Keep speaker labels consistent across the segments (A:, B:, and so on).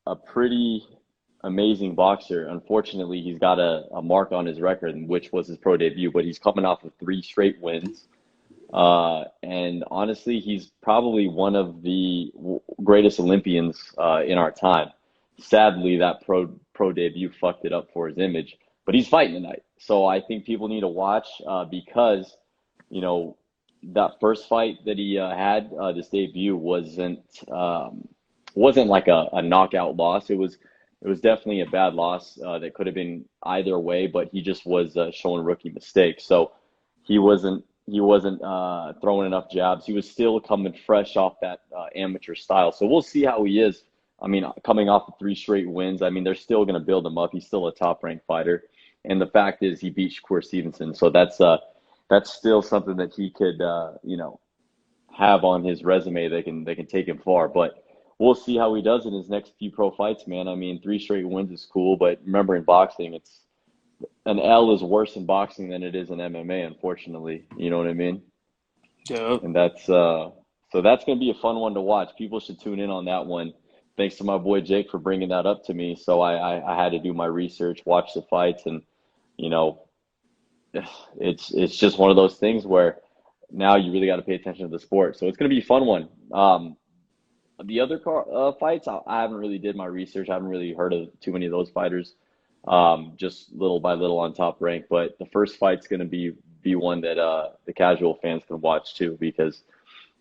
A: a pretty amazing boxer. Unfortunately, he's got a mark on his record, which was his pro debut, but he's coming off of three straight wins. And honestly, he's probably one of the greatest Olympians in our time. Sadly, that pro debut fucked it up for his image, but he's fighting tonight. So I think people need to watch because, you know, that first fight that he had, this debut wasn't like a knockout loss. It was definitely a bad loss that could have been either way, but he just was showing rookie mistakes. So he wasn't throwing enough jabs. He was still coming fresh off that amateur style. So we'll see how he is. I mean, coming off of three straight wins, I mean, they're still going to build him up. He's still a top-ranked fighter, and the fact is, he beat Shakur Stevenson. So that's still something that he could, have on his resume. They can take him far, but we'll see how he does in his next few pro fights, man. I mean, three straight wins is cool, but remember, in boxing, it's an L is worse in boxing than it is in MMA, unfortunately. You know what I mean?
B: Yeah.
A: And so that's going to be a fun one to watch. People should tune in on that one. Thanks to my boy Jake for bringing that up to me. So I had to do my research, watch the fights, and you know, it's just one of those things where now you really got to pay attention to the sport. So it's going to be a fun one. The other fights, I haven't really did my research. I haven't really heard of too many of those fighters. Just little by little on Top Rank. But the first fight's going to be one that the casual fans can watch too, because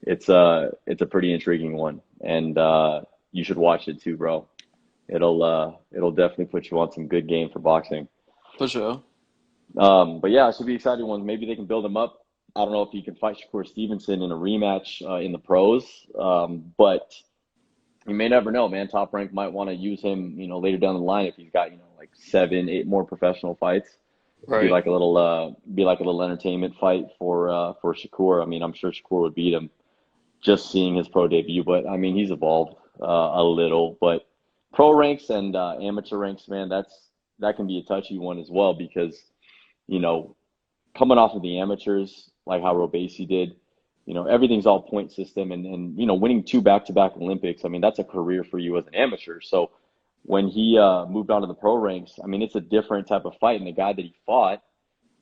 A: it's a pretty intriguing one, and you should watch it too, bro. It'll definitely put you on some good game for boxing.
B: For sure.
A: But yeah, it should be exciting ones. Maybe they can build him up. I don't know if he can fight Shakur Stevenson in a rematch in the pros, but you may never know, man. Top Rank might want to use him, later down the line if he's got, like 7, 8 more professional fights. Be
B: Right.
A: like a little entertainment fight for Shakur. I mean, I'm sure Shakur would beat him just seeing his pro debut, but I mean, he's evolved a little. But pro ranks and amateur ranks, man, that can be a touchy one as well because, you know, coming off of the amateurs, like how Robesi did, everything's all point system and winning 2 back-to-back Olympics. I mean, that's a career for you as an amateur. So when he moved on to the pro ranks, I mean, it's a different type of fight. And the guy that he fought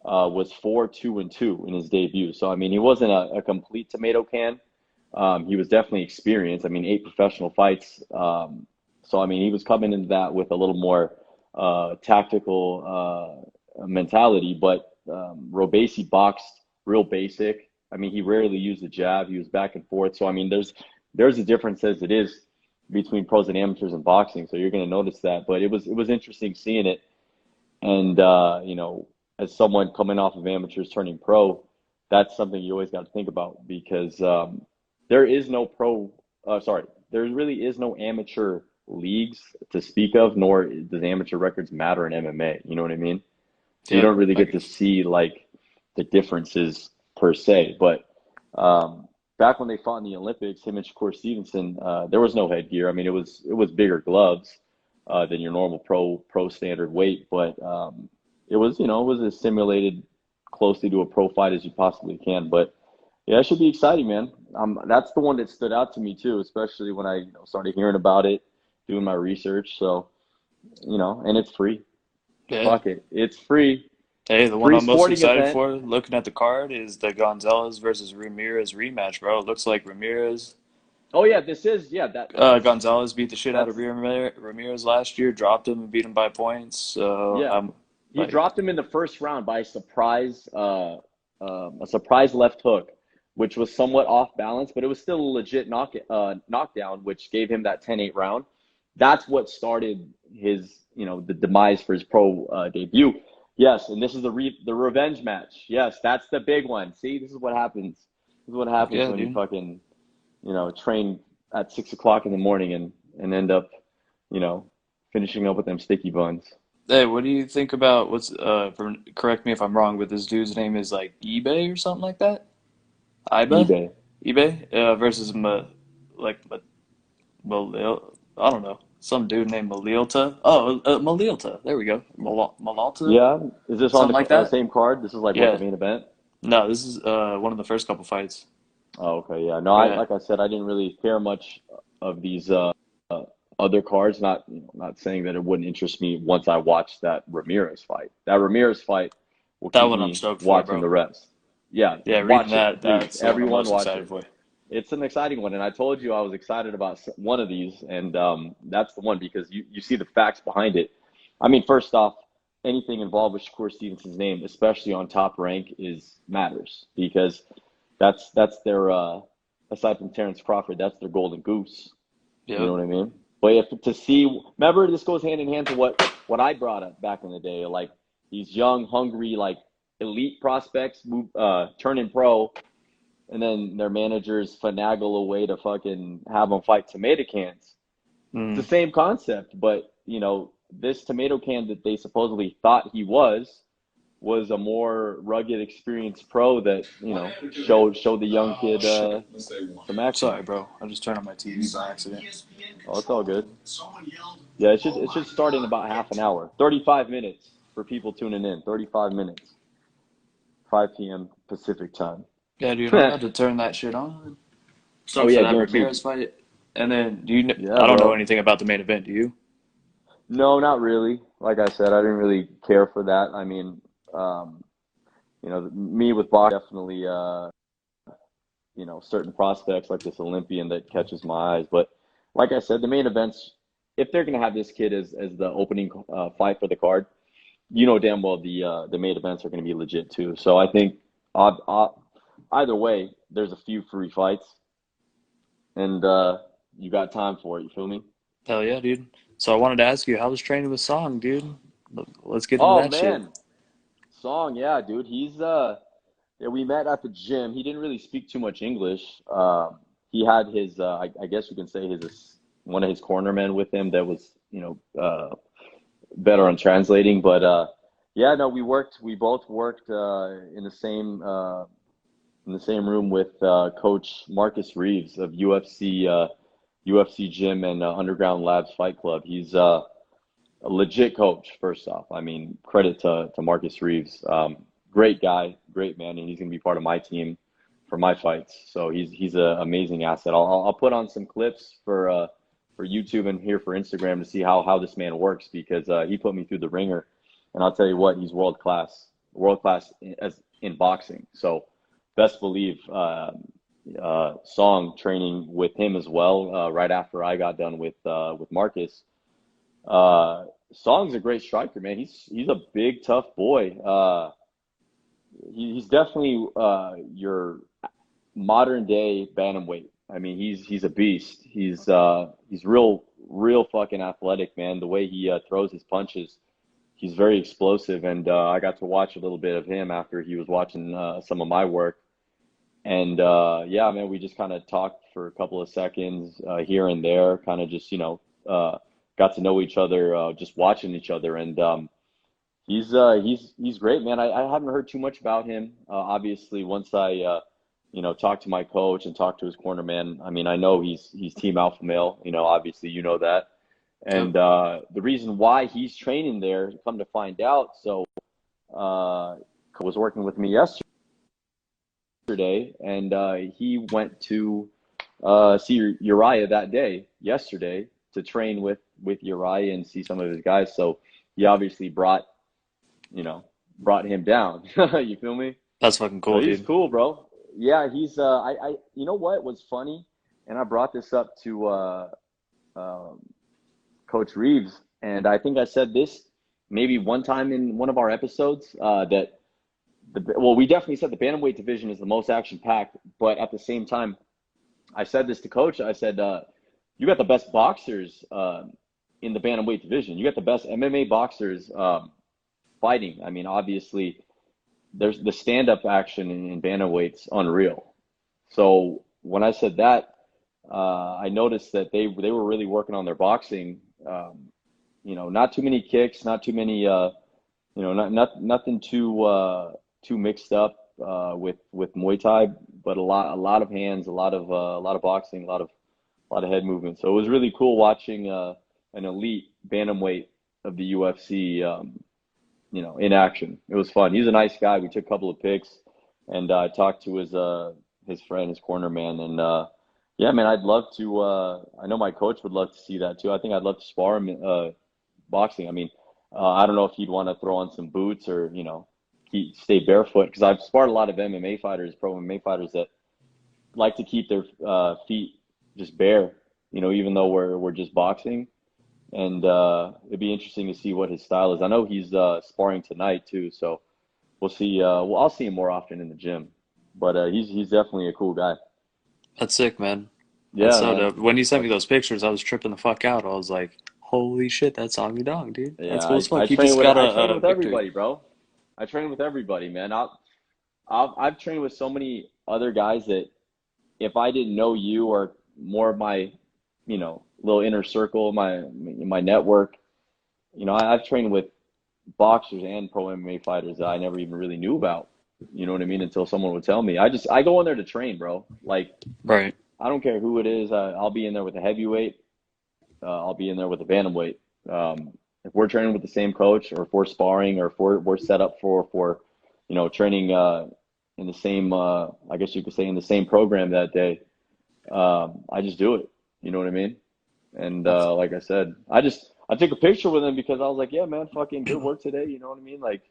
A: was 4-2-2 in his debut. So, I mean, he wasn't a complete tomato can. He was definitely experienced. I mean, 8 professional fights. So, I mean, he was coming into that with a little more tactical mentality. But Robesi boxed real basic. I mean, he rarely used the jab. He was back and forth. So, I mean, there's a difference as it is between pros and amateurs in boxing. So you're going to notice that. But it was interesting seeing it. And, as someone coming off of amateurs turning pro, that's something you always got to think about because there is no there really is no amateur leagues to speak of, nor does amateur records matter in MMA. You know what I mean? So you
B: Yeah.
A: don't really get
B: Like,
A: to see like the differences per se. But back when they fought in the Olympics, him and Shakur Stevenson, there was no headgear. I mean, it was bigger gloves than your normal pro standard weight, but it was as simulated closely to a pro fight as you possibly can. But yeah, it should be exciting, man. That's the one that stood out to me too, especially when I started hearing about it, doing my research. So and it's free.
B: yeah.
A: Fuck it, it's free.
B: Hey, the one
A: Free
B: I'm most
A: sporting
B: excited
A: event.
B: for, looking at the card, is the Gonzalez versus Ramirez rematch, bro. It looks like
A: Oh yeah, this is yeah this is
B: Gonzalez beat the shit out of
A: that's
B: Ramirez last year, dropped him and beat him by points. So
A: yeah.
B: I'm
A: He
B: like,
A: dropped him in the first round by a surprise left hook, which was somewhat off balance, but it was still a legit knockdown, which gave him that 10-8 round. That's what started his, the demise for his pro debut. Yes, and this is the revenge match. Yes, that's the big one. See, this is what happens. This is what happens
B: yeah,
A: when you
B: dude.
A: fucking, train at 6 o'clock in the morning and end up, you know, finishing up with them sticky buns.
B: Hey, what do you think about correct me if I'm wrong, but this dude's name is like eBay or something like that? Iba?
A: eBay.
B: eBay? Versus like Malil, I don't know, some dude named Malilta. Oh, Malilta. There we go. Malalta,
A: Yeah, is this on
B: something
A: the
B: like that.
A: same card? This is like what the
B: Yeah.
A: main event?
B: No, this is one of the first couple fights.
A: Oh, okay, yeah. No,
B: Yeah.
A: like I said, I didn't really care much of these other cards. Not not saying that it wouldn't interest me once I watch that Ramirez fight. That Ramirez fight will
B: That
A: keep
B: one I'm
A: me
B: stoked for,
A: watching
B: bro.
A: the rest. Yeah,
B: Yeah, reading
A: watch it,
B: that,
A: please.
B: that's the one I'm
A: Everyone
B: most
A: watch
B: excited
A: it.
B: for.
A: It's an exciting one, and I told you I was excited about one of these, and that's the one because you see the facts behind it. I mean, first off, anything involved with Shakur Stevenson's name, especially on Top Rank, is matters because that's their aside from Terrence Crawford, that's their golden goose. You know
B: Yep.
A: what I mean? But if to see, remember this goes hand in hand to what I brought up back in the day, like these young, hungry, like elite prospects move turning pro, and then their managers finagle a way to fucking have them fight tomato cans. It's the
B: Mm.
A: same concept, but this tomato can that they supposedly thought he was a more rugged, experienced pro that showed the young kid
B: Shit.
A: some action.
B: Sorry, bro. I just turned on my TV by accident.
A: Oh, it's all good. Yeah, it should start in about half an hour, 35 minutes for people tuning in. 35 minutes, 5 p.m. Pacific time.
B: Yeah, dude, I'm about to turn that shit on.
A: Oh
B: Stoked for
A: yeah,
B: that
A: guaranteed.
B: Ramirez fight. And then,
A: Yeah,
B: I don't know
A: bro.
B: anything about the main event, do you?
A: No, not really. Like I said, I didn't really care for that. I mean, um, me with box definitely, certain prospects like this Olympian that catches my eyes. But like I said, the main events, if they're going to have this kid as the opening fight for the card, damn well the main events are going to be legit too. So I think either way, there's a few free fights, and you got time for it. You feel me?
B: Hell yeah, dude. So I wanted to ask you, how was training with Song, dude? Let's get into
A: Oh
B: that shit.
A: man, Song, yeah, dude. He's yeah, we met at the gym. He didn't really speak too much English. He had his I guess you can say his one of his cornermen with him that was better on translating, but yeah, no, we both worked in the same room with Coach Marcus Reeves of UFC Gym and Underground Labs Fight Club. He's a legit coach. First off, I mean, credit to Marcus Reeves. Great guy, great man, and he's going to be part of my team for my fights. So he's an amazing asset. I'll put on some clips for YouTube and here for Instagram to see how this man works because he put me through the ringer, and I'll tell you what, he's world class as in boxing. So best believe Song training with him as well right after I got done with Marcus. Song's a great striker, man. He's a big, tough boy. He's definitely your modern day bantamweight. I mean, he's a beast. He's real fucking athletic, man. The way he throws his punches, he's very explosive. And I got to watch a little bit of him after he was watching some of my work. And yeah, man, we just kind of talked for a couple of seconds here and there, kind of just got to know each other just watching each other. And he's great, man. I haven't heard too much about him. Obviously, once I talked to my coach and talked to his corner man, I mean, I know he's team alpha male. Obviously, you know that.
B: Yep.
A: And the reason why he's training there, come to find out, so was working with me yesterday, and he went to see Uriah that day, yesterday, to train with Uriah and see some of his guys. So he obviously you know, brought him down. You feel me?
B: That's fucking
A: So
B: cool,
A: he's
B: dude.
A: cool, bro. Yeah, he's you know what was funny, and I brought this up to um, Coach Reeves, and I think I said this maybe one time in one of our episodes that we definitely said the bantamweight division is the most action packed, but at the same time, I said this to Coach. I said, you got the best boxers in the bantamweight division. You got the best MMA boxers fighting. I mean, obviously, there's the stand-up action in bantamweight's unreal. So when I said that, I noticed that they were really working on their boxing. Not too many kicks, not too many, nothing too mixed up with Muay Thai, but a lot of hands, a lot of boxing, a lot of head movement. So it was really cool watching an elite bantamweight of the UFC, in action. It was fun. He's a nice guy. We took a couple of pics, and I talked to his friend, his corner man, and Yeah, man, I'd love to. I know my coach would love to see that too. I think I'd love to spar him boxing. I mean, I don't know if he'd want to throw on some boots or stay barefoot because I've sparred a lot of MMA fighters, pro MMA fighters that like to keep their feet just bare. Even though we're just boxing, and it'd be interesting to see what his style is. I know he's sparring tonight too, so we'll see. Well, I'll see him more often in the gym, but he's definitely a cool guy.
B: That's sick, man. That's
A: Yeah,
B: so
A: man.
B: dope. When you sent me
A: Fucking
B: those pictures, I was tripping the fuck out. I was like, "Holy shit, that's Soggy Dog, dude. That's
A: yeah.
B: cool as fuck."
A: I
B: He
A: train
B: just
A: with
B: got
A: I train
B: a
A: with
B: victory.
A: everybody, bro. I train with everybody, man. I've trained with so many other guys that if I didn't know you or more of my, little inner circle, my network, I've trained with boxers and pro MMA fighters that I never even really knew about. You know what I mean? Until someone would tell me. I go in there to train, bro. Like
B: Right.
A: I don't care who it is. I'll be in there with a heavyweight. I'll be in there with a bantamweight. If we're training with the same coach, or if we're sparring, or if we're set up for training in the same, I guess you could say, in the same program that day, I just do it. You know what I mean? And
B: That's
A: like I said, I took a picture with him because I was like, yeah, man, fucking good work today. You know what I mean? Like,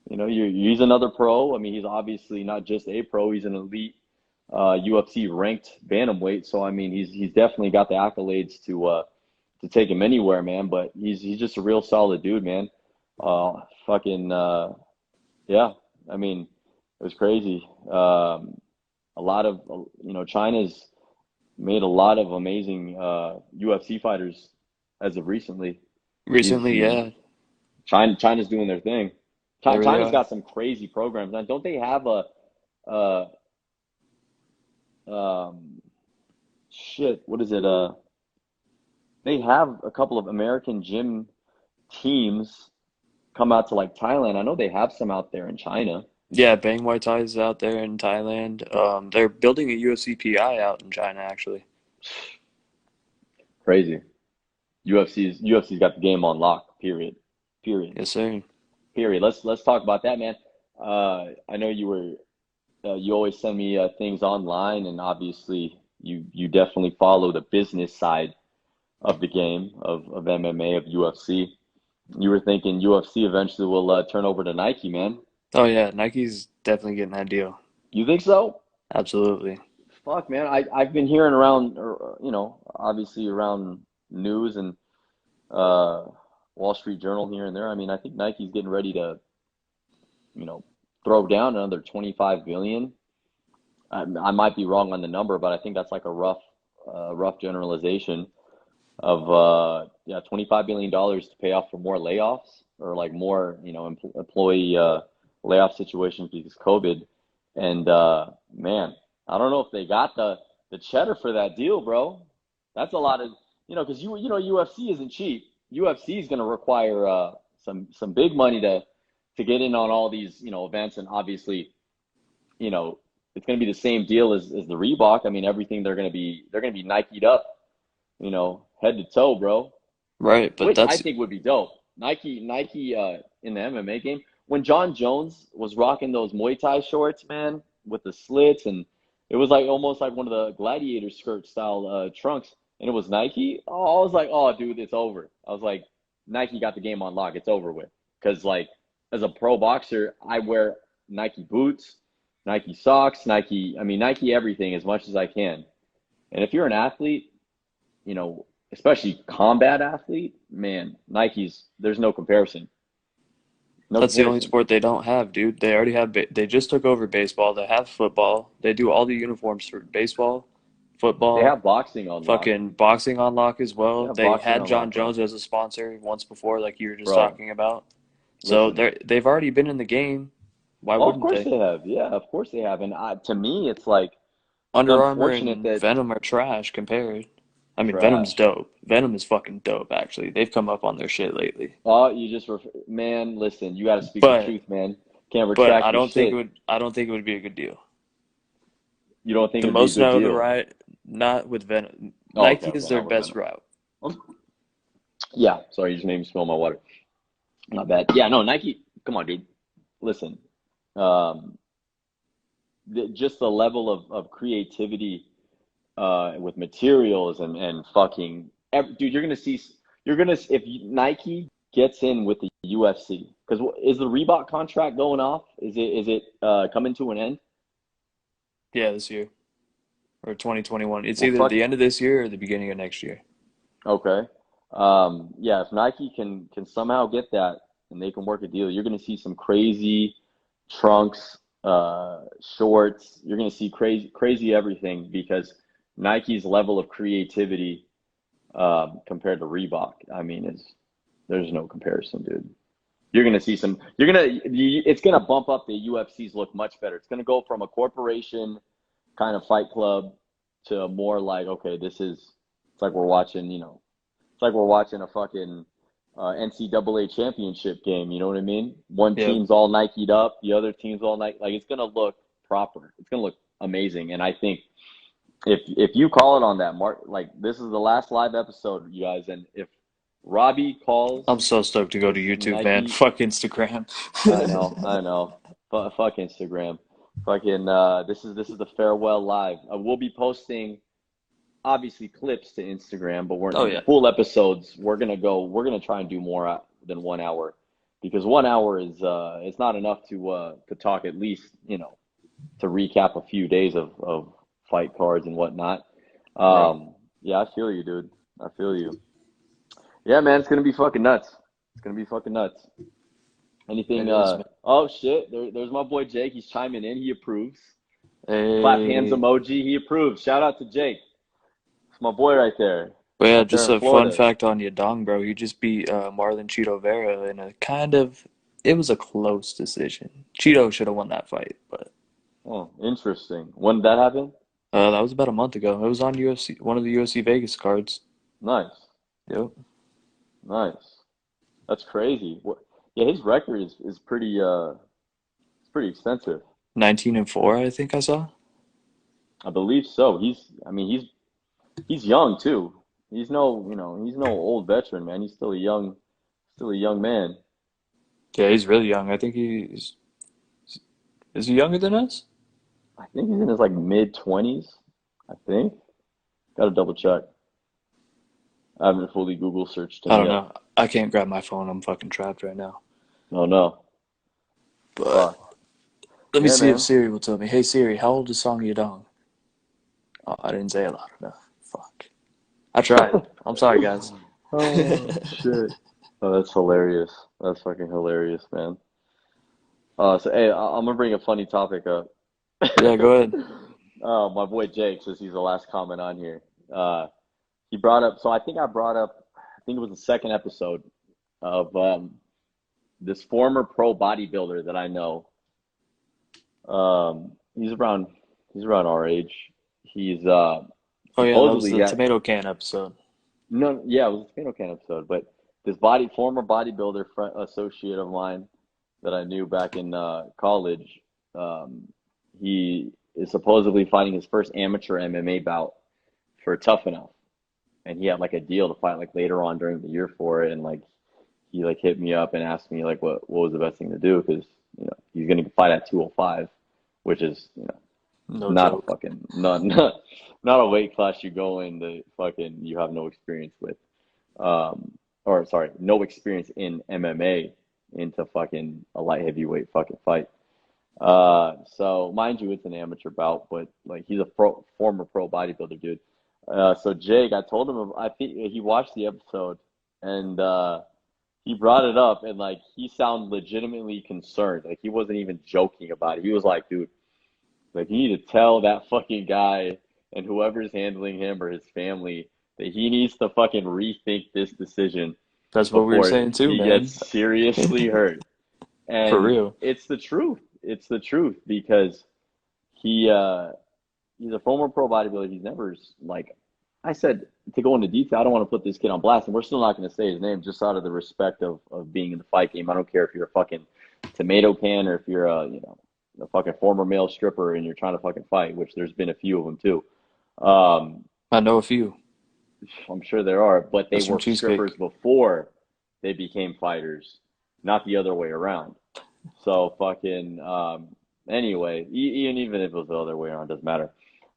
A: he's another pro. I mean, he's obviously not just a pro. He's an elite UFC ranked bantamweight. So I mean, he's definitely got the accolades to take him anywhere, man. But he's just a real solid dude, man. Fucking yeah. I mean, it was crazy. A lot of China's made a lot of amazing UFC fighters as of recently. He's
B: recently, yeah,
A: China's doing their thing.
B: they really
A: China's
B: are.
A: got some crazy programs. Now, don't they have uh um shit? What is it? They have a couple of American gym teams come out to like Thailand. I know they have some out there in China.
B: Yeah, Bang Muay Thai is out there in Thailand. They're building a UFCPI out in China, actually.
A: Crazy. UFC's got the game on lock. Period. Period.
B: Yes, sir.
A: Period. Let's talk about that, man. I know you always send me things online, and obviously you definitely follow the business side of the game of MMA of UFC. You were thinking UFC eventually will turn over to Nike, man.
B: Oh yeah, Nike's definitely getting that deal.
A: You think so?
B: Absolutely.
A: Fuck, man. I've been hearing around, or, obviously around news and uh, Wall Street Journal here and there. I mean, I think Nike's getting ready to, you know, throw down another 25 billion. I might be wrong on the number, but I think that's like a rough generalization of yeah, $25 billion to pay off for more layoffs or like more, employee layoff situations because COVID. And man, I don't know if they got the cheddar for that deal, bro. That's a lot of, because UFC isn't cheap. UFC is going to require some big money to get in on all these, events, and obviously, you know, it's going to be the same deal as the Reebok. I mean, everything they're going to be Nike'd up, head to toe, bro.
B: Right, but
A: Which I
B: that's
A: think would be dope. Nike in the MMA game. When John Jones was rocking those Muay Thai shorts, man, with the slits, and it was like almost like one of the gladiator skirt style trunks, and it was Nike. Oh, I was like, oh, dude, it's over. I was like, Nike got the game on lock. It's over with. Because like as a pro boxer, I wear Nike boots, Nike socks, Nike. I mean, Nike everything as much as I can. And if you're an athlete, especially combat athlete, man, Nike's there's no comparison. No
B: that's the only
A: comparison.
B: sport they don't have, dude. They already have they just took over baseball. They have football. They do all the uniforms for baseball,
A: They
B: football,
A: have boxing on lock.
B: fucking boxing on lock as
A: They
B: well.
A: have
B: They
A: boxing
B: had
A: on
B: John
A: lock, bro.
B: Jones as a sponsor once before, like you were just
A: Bro,
B: talking about. So
A: listen.
B: they've already been in the game. Why
A: Oh, of
B: wouldn't
A: course
B: they?
A: they have. Yeah, of course they have. And to me, it's like it's
B: Under Armour
A: unfortunate
B: and
A: that
B: Venom are trash compared. I mean, Venom's
A: trash.
B: dope. Venom is fucking dope, actually. They've come up on their shit lately.
A: Oh, man. Listen, you got to speak the
B: But
A: truth, man. Can't
B: but
A: retract your shit.
B: I don't think it would be a good deal.
A: You don't think
B: The
A: it'd be a
B: most
A: good deal?
B: notoriety, not with Venom.
A: Oh,
B: Nike
A: okay,
B: is
A: okay,
B: their
A: not with
B: best
A: Venom.
B: route.
A: Yeah, sorry, you just made me spill my water. Not bad. Yeah, no, Nike. Come on, dude. Listen, um, just the level of creativity. with materials and fucking dude, you're gonna if Nike gets in with the UFC because is the Reebok contract going off? Is it coming to an end?
B: Yeah, this year or 2021. It's
A: Well,
B: either
A: fuck
B: the end of this year or the beginning of next year.
A: okay. Yeah, if Nike can somehow get that and they can work a deal, you're gonna see some crazy trunks, shorts. You're gonna see crazy everything because Nike's level of creativity compared to Reebok, I mean, is there's no comparison, dude. You're gonna see some. It's gonna bump up the UFC's look much better. It's gonna go from a corporation kind of fight club to more like, okay, this is. It's like we're watching, it's like we're watching a fucking NCAA championship game. You know what I mean? One
B: Yep.
A: team's all Nike'd up, the other team's all Nike. Like it's gonna look proper. It's gonna look amazing, and I think if you call it on that, Mark, like this is the last live episode, you guys, and if Robbie
B: I'm
A: calls
B: so stoked to go to
A: this
B: YouTube, man.
A: Nike,
B: Fuck Instagram.
A: I know, fuck Instagram, fucking this is the farewell live. We'll be posting obviously clips to Instagram, but we're
B: Oh yeah.
A: full episodes. We're gonna try and do more than 1 hour because 1 hour is it's not enough to talk at least to recap a few days of fight cards and whatnot.
B: Right.
A: Yeah, I feel you, dude. I feel you. Yeah, man, it's gonna be fucking nuts. It's gonna be fucking nuts.
B: It
A: Anything?
B: is, man.
A: Oh shit! There's my boy Jake. He's chiming in. He approves. Clap hands
B: Hey.
A: emoji. He approves. Shout out to Jake. It's my boy right there.
B: But yeah,
A: Up there
B: just
A: in
B: a fun
A: Florida.
B: fact on Yadong, bro. He just beat Marlon Cheeto Vera in a kind of, it was a close decision. Cheeto should have won that fight, but
A: Oh, interesting. When did that happen?
B: that was about a month ago. It was on UFC, one of the UFC Vegas cards.
A: Nice,
B: Yep.
A: nice. That's crazy. What? Yeah, his record is pretty it's pretty extensive.
B: 19-4, I think I saw.
A: I believe so. I mean, he's young too. He's no old veteran, man. He's still a young man.
B: Yeah, he's really young. I think is he younger than us?
A: I think he's in his like mid 20s. I think. Got to double check. I haven't fully Google searched
B: I
A: him
B: don't
A: yet.
B: know. I can't grab my phone. I'm fucking trapped right now.
A: Oh no.
B: But
A: Fuck.
B: let me
A: Yeah,
B: see if
A: man.
B: Siri will tell me. Hey Siri, how old is Song Yadong? Oh, I didn't say it loud enough. Fuck. I tried. I'm sorry, guys.
A: Oh shit. Oh, that's hilarious. That's fucking hilarious, man. So hey, I'm gonna bring a funny topic up.
B: Yeah, go ahead.
A: My boy Jake, since he's the last comment on here, he brought up. So I think I brought up. I think it was the second episode of this former pro bodybuilder that I know. He's around. He's around our age. He's
B: Oh yeah, that was
A: supposedly
B: the
A: got
B: tomato can episode.
A: no. Yeah, it was a tomato can episode, but this former bodybuilder associate of mine that I knew back in college. Um, he is supposedly fighting his first amateur MMA bout for Tough Enough, and he had like a deal to fight like later on during the year for it, and like he like hit me up and asked me like what was the best thing to do because he's gonna fight at 205, which is
B: No
A: not a
B: joke.
A: fucking not a weight class you go in the fucking you have no experience with, or sorry, no experience in MMA into fucking a light heavyweight fucking fight. So mind you, it's an amateur bout, but like he's a former pro bodybuilder, dude. So Jake, I told him, I think he watched the episode and he brought it up and like he sounded legitimately concerned. Like he wasn't even joking about it. He was like, dude, like you need to tell that fucking guy and whoever's handling him or his family that he needs to fucking rethink this decision
B: That's what we were
A: before
B: saying too,
A: he gets
B: man.
A: seriously hurt.
B: For
A: And
B: real.
A: it's the truth. It's the truth because he he's a former pro bodybuilder. He's never like I said to go into detail. I don't want to put this kid on blast, and we're still not going to say his name just out of the respect of being in the fight game. I don't care if you're a fucking tomato can or if you're a a fucking former male stripper and you're trying to fucking fight, which there's been a few of them too. Um,
B: I know a few.
A: I'm sure there are, but they
B: That's from
A: were strippers
B: Cheesecake.
A: before they became fighters, not the other way around. So fucking anyway, even if it was the other way around, doesn't matter.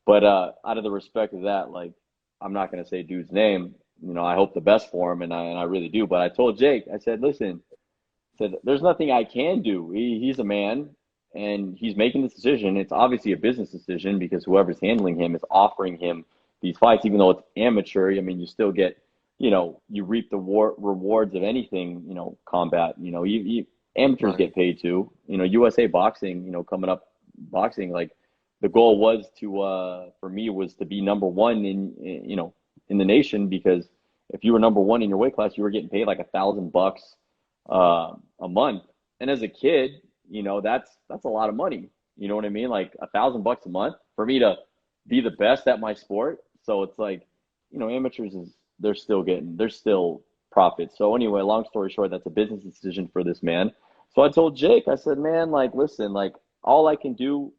A: But out of the respect of that, like, I'm not gonna say dude's name. I hope the best for him, and I really do. But I told Jake, I said, listen, I said, there's nothing I can do. He's a man, and he's making this decision. It's obviously a business decision because whoever's handling him is offering him these fights, even though it's amateur. I mean, you still get, you reap the rewards of anything, combat. Amateurs
B: Right.
A: get paid too. USA boxing, coming up boxing, like the goal was to, for me, was to be number one in the nation, because if you were number one in your weight class, you were getting paid like $1,000 a month. And as a kid, that's a lot of money. You know what I mean? Like $1,000 a month for me to be the best at my sport. So it's like, amateurs is there's still profits. So anyway, long story short, that's a business decision for this man. So I told Jake, I said, man, like, listen, like, all I can do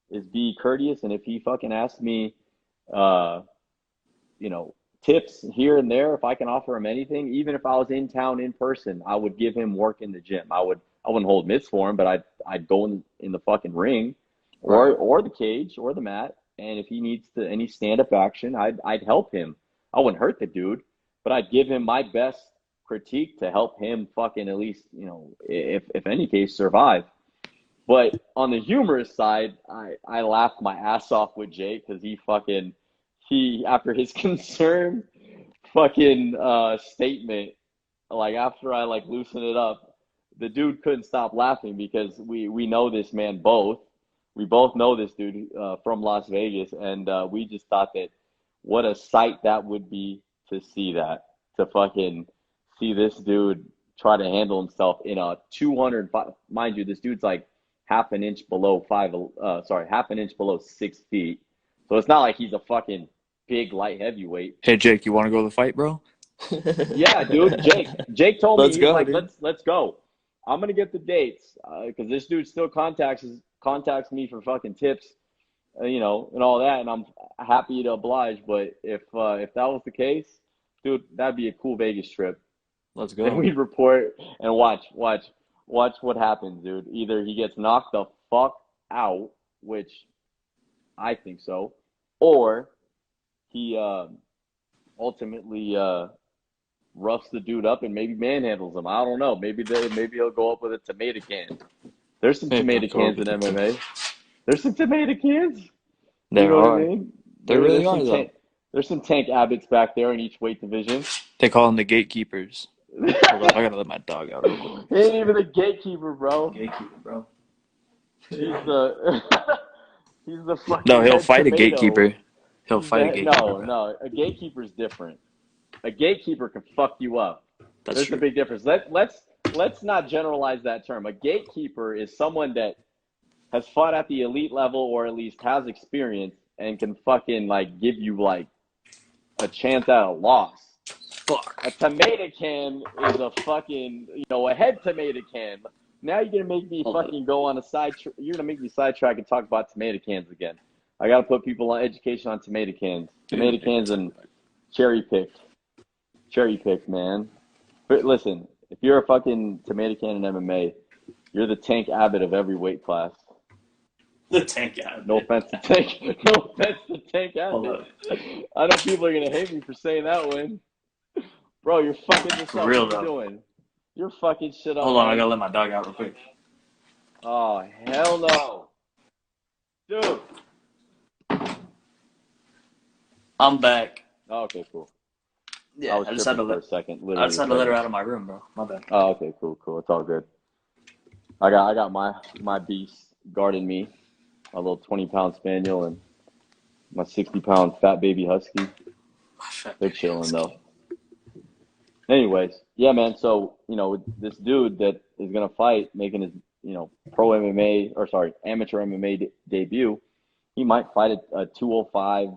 A: is be courteous, and if he fucking asks me, uh, tips here and there, if I can offer him anything, even if I was in town in person, I would give him work in the gym. I wouldn't hold mitts for him, but I'd go in the fucking ring, or
B: Right.
A: or the cage or the mat, and if he needs to any stand up action, I'd help him. I wouldn't hurt the dude, but I'd give him my best critique to help him fucking at least, if any case, survive. But on the humorous side, I laughed my ass off with Jake because he after his concern fucking statement, like after I like loosened it up, the dude couldn't stop laughing because we know this man both. We both know this dude from Las Vegas, and we just thought that what a sight that would be to see that, to fucking see this dude try to handle himself in a 200, mind you, this dude's like half an inch below half an inch below 6 feet. So it's not like he's a fucking big light heavyweight.
B: Hey Jake, you want to go to the fight, bro?
A: Yeah, dude. Jake told me,
B: Let's
A: he's
B: go,
A: like,
B: dude.
A: let's go. I'm gonna get the dates because this dude still contacts me for fucking tips, and all that, and I'm happy to oblige. But if that was the case, dude, that'd be a cool Vegas trip,
B: Let's
A: and
B: go.
A: we'd report and watch what happens, dude. Either he gets knocked the fuck out, which I think so, or he ultimately roughs the dude up and maybe manhandles him. I don't know. Maybe he'll go up with a tomato can. There's some
B: Maybe I'll
A: tomato
B: go
A: cans
B: over
A: in
B: the team.
A: MMA. There's some tomato cans. You
B: There
A: know what I
B: are.
A: mean?
B: There really
A: There's
B: are
A: some
B: though.
A: Tank Abbotts back there in each weight division.
B: They call them the gatekeepers.
A: He
B: Hold on, I gotta let my dog out real quick.
A: ain't even the gatekeeper, bro.
B: Gatekeeper, bro.
A: He's the he's the
B: No,
A: fucking
B: he'll
A: head
B: fight a
A: tomato.
B: gatekeeper. He'll fight a gatekeeper,
A: No,
B: bro.
A: no. A gatekeeper's different. A gatekeeper can fuck you up.
B: That's
A: There's a
B: true.
A: big difference. Let's not generalize that term. A gatekeeper is someone that has fought at the elite level or at least has experience and can fucking like give you like a chance at a loss. A
B: Fuck.
A: tomato can is a fucking a head tomato can. Now you're gonna make me
B: Hold up.
A: fucking go on a you're gonna make me sidetrack and talk about tomato cans again. I gotta put people on education on
B: Dude,
A: tomato cans and cherry picked, cherry picked, man. But listen, if you're a fucking tomato can in MMA, you're the Tank Abbott of every weight class.
B: the tank
A: No
B: outfit.
A: offense to Tank. No offense to Tank
B: Hold
A: Abbott.
B: up.
A: I know people are gonna hate me for saying that one. Bro, you're fucking this
B: For
A: up. What
B: real
A: are you
B: though.
A: doing? You're fucking shit up,
B: Hold on, I
A: man.
B: gotta let my dog out real quick.
A: Oh hell no, dude.
B: I'm back.
A: Oh, okay, cool. I
B: Yeah,
A: was tripping for a second,
B: I
A: literally
B: just
A: a
B: had to let her
A: second.
B: out of my room, bro. My bad.
A: Oh, okay, cool, cool. It's all good. I got my beast guarding me, my little 20-pound spaniel and my 60-pound fat baby husky.
B: My fat
A: They're
B: baby
A: chilling
B: husky.
A: though. Anyways, yeah, man. So this dude that is gonna fight, making his pro MMA, or sorry, amateur MMA debut, he might fight a 205,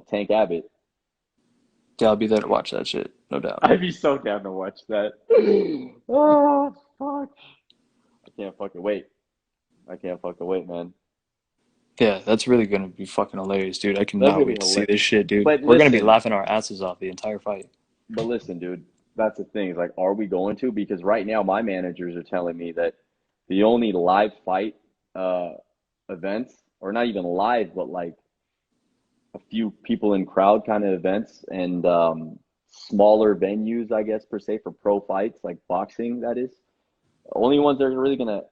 A: Tank Abbott.
B: Yeah, I'll be there to watch that shit, no doubt.
A: I'd be so down to watch that. Oh fuck! I can't fucking wait. I can't fucking wait, man.
B: Yeah, that's really gonna be fucking hilarious, dude. I
A: That's
B: cannot
A: gonna be
B: wait to see
A: hilarious.
B: this shit, dude.
A: But
B: We're gonna be
A: listen,
B: laughing our asses off the entire fight.
A: dude. That's the thing. Is like, are we going to? Because right now, my managers are telling me that the only live fight uh, events, or not even live, but like a few people in crowd kind of events and smaller venues, I guess per se, for pro fights like boxing. That is only ones that are really gonna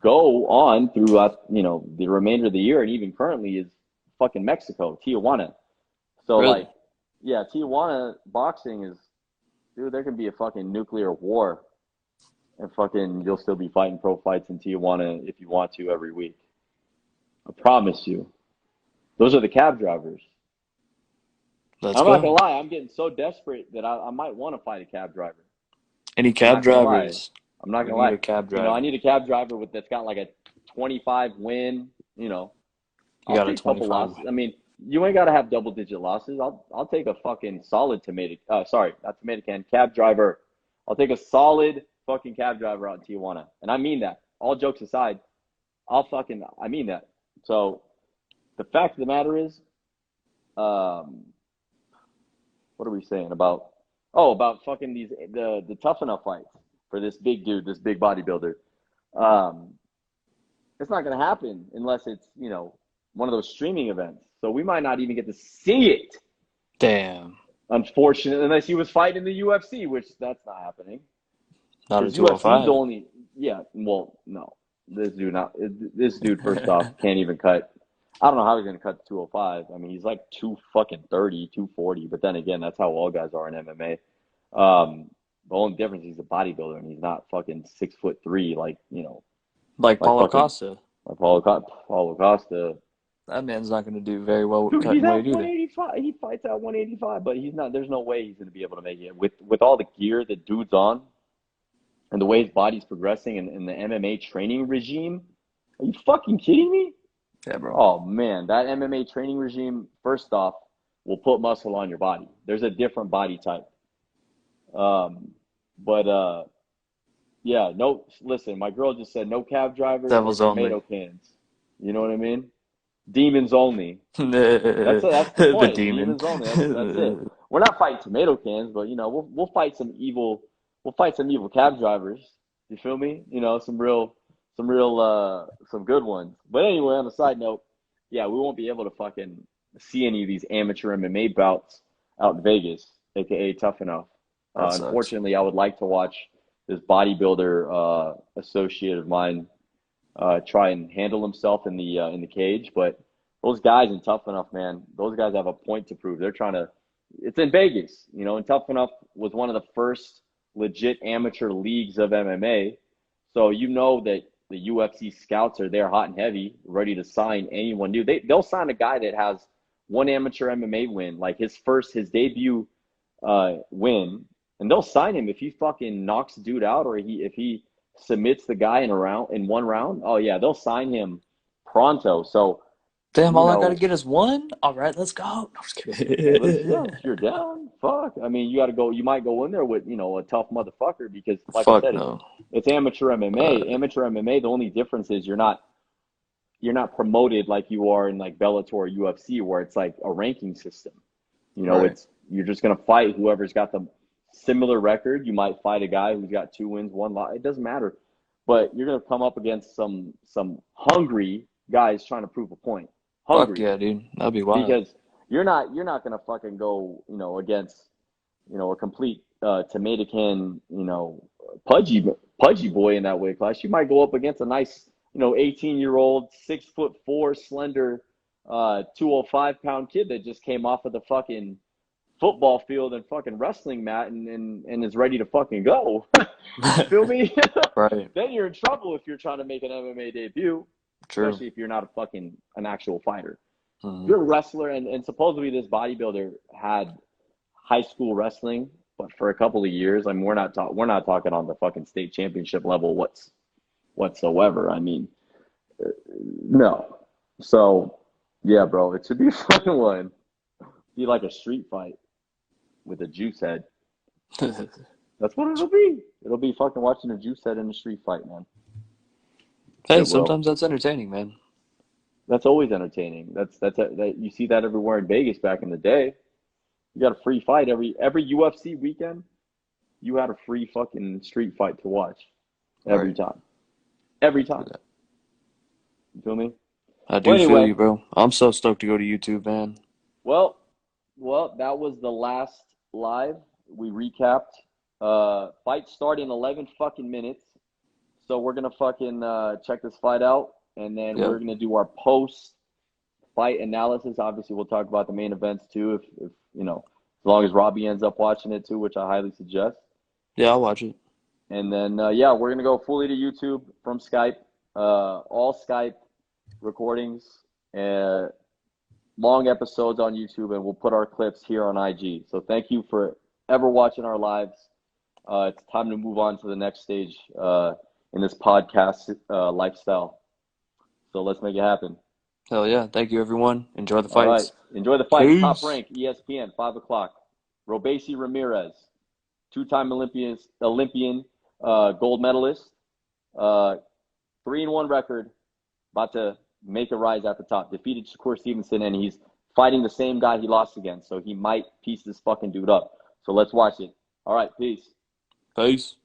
A: go on throughout the remainder of the year and even currently is fucking Mexico, Tijuana. So like,
B: Really?
A: yeah, Tijuana boxing is, dude. There can be a fucking nuclear war and fucking you'll still be fighting pro fights in Tijuana if you want to every week. I promise you. Those are the cab drivers.
B: Let's
A: I'm not gonna
B: go.
A: lie, I'm getting so desperate that I might want to fight a cab driver.
B: Any
A: I'm
B: cab
A: not gonna lie.
B: drivers?
A: I'm not
B: We
A: gonna
B: need
A: lie.
B: a cab
A: I
B: driver.
A: need a cab driver with that's got like a 25 win. You know,
B: You
A: I'll
B: got a
A: take a couple
B: 25
A: losses.
B: win.
A: I mean, you ain't gotta have double digit losses. I'll take a fucking solid tomato. Sorry, not tomato can. Cab driver. I'll take a solid fucking cab driver out in Tijuana, and I mean that. All jokes aside, I mean that. So the fact of the matter is, um, what are we saying about? Oh, about fucking the tough enough fights for this big dude, this big bodybuilder. Um, it's not going to happen unless it's one of those streaming events. So we might not even get to see it.
B: Damn.
A: Unfortunately, unless he was fighting in the UFC, which that's not happening
B: Not a
A: because UFC's
B: 205.
A: only well no this dude first off can't even cut. I don't know how he's going to cut 205. I mean, he's like 2 fucking 30, 240. But then again, that's how all guys are in MMA. The only difference he's a bodybuilder and he's not fucking 6'3"
B: Like
A: like
B: Paulo
A: fucking
B: Costa.
A: like Paulo Costa.
B: That man's not going to do very well with
A: Dude, he's
B: cutting
A: at
B: weight either.
A: 185. He fights at 185, but he's not. There's no way he's going to be able to make it with all the gear the dude's on and the way his body's progressing and the MMA training regime. Are you fucking kidding me?
B: Yeah, bro.
A: Oh man, that MMA training regime, first off, will put muscle on your body. There's a different body type. Um, but yeah, no. Listen, my girl just said no cab drivers or
B: Devils
A: tomato
B: only.
A: cans. You know what I mean? Demons only. That's the
B: The
A: point.
B: demon.
A: Demons only. That's it. We're not fighting tomato cans, but we'll fight some evil. We'll fight some evil cab drivers. You feel me? Some good ones. But anyway, on a side note, yeah, we won't be able to fucking see any of these amateur MMA bouts out in Vegas, aka Tough Enough.
B: That sucks.
A: Unfortunately, I would like to watch this bodybuilder associate of mine try and handle himself in the cage, but those guys in Tough Enough, man, those guys have a point to prove. They're trying to. It's in Vegas, and Tough Enough was one of the first legit amateur leagues of MMA. So you know that the UFC scouts are there hot and heavy, ready to sign anyone new. They'll sign a guy that has one amateur MMA win, like his debut win, and they'll sign him if he fucking knocks the dude out or if he submits the guy in one round. Oh yeah, they'll sign him pronto. So
B: Damn,
A: you
B: all I got to
A: know
B: get is one? All right, let's go. No, I'm just
A: Hey, let's
B: kidding.
A: go. If you're down, fuck. I mean, you got to go. You might go in there with, a tough motherfucker because, like I
B: Fuck
A: said,
B: no.
A: it's amateur MMA.
B: Uh,
A: Amateur MMA. The only difference is you're not promoted like you are in like Bellator or UFC, where it's like a ranking system.
B: right.
A: It's you're just gonna fight whoever's got the similar record. You might fight a guy who's got 2 wins, one loss. It doesn't matter, but you're gonna come up against some hungry guys trying to prove a point.
B: Fuck
A: Hungry
B: yeah, dude. That'd be wild.
A: because you're not gonna fucking go against a complete tomato can pudgy boy in that weight class. You might go up against a nice 18-year-old 6'4" slender 205-pound kid that just came off of the fucking football field and fucking wrestling mat and is ready to fucking go. You feel me?
B: Right.
A: Then you're in trouble if you're trying to make an MMA debut,
B: True.
A: especially if you're not an actual fighter. If
B: Hmm.
A: you're a wrestler, and supposedly this bodybuilder had high school wrestling, but for a couple of years, I mean, we're not talking on the fucking state championship level whatsoever. I mean, no. So yeah, bro, it should be a fun one. Be like a street fight with a juice head. That's what it'll be. It'll be fucking watching a juice head in a street fight, man.
B: Hey,
A: It will.
B: sometimes that's entertaining, man.
A: That's always entertaining. That you see that everywhere in Vegas back in the day. You got a free fight every UFC weekend. You had a free fucking street fight to watch every
B: Right.
A: time. Every
B: Do
A: time.
B: that.
A: You feel me?
B: I
A: Well,
B: do feel
A: anyway,
B: you, bro. I'm so stoked to go to YouTube, man.
A: well, that was the last live. We recapped. Fight starting in 11 fucking minutes. So we're gonna fucking check this fight out, and then
B: Yep.
A: we're gonna do our post fight analysis. Obviously, we'll talk about the main events too, if as long as Robbie ends up watching it too, which I highly suggest.
B: Yeah, I'll watch it.
A: And then yeah, we're gonna go fully to YouTube from Skype, all Skype recordings, uh, long episodes on YouTube, and we'll put our clips here on IG. So thank you for ever watching our lives. It's time to move on to the next stage in this podcast lifestyle. So let's make it happen.
B: Hell yeah. Thank you, everyone. Enjoy the
A: All right.
B: fights.
A: Enjoy the fights. Top
B: Peace.
A: rank, ESPN, 5 o'clock. Robesi Ramirez, two-time Olympian gold medalist, uh, 3-1 record, about to make a rise at the top. Defeated Shakur Stevenson, and he's fighting the same guy he lost against. So he might piece this fucking dude up. So let's watch it. All right. Peace.
B: Peace.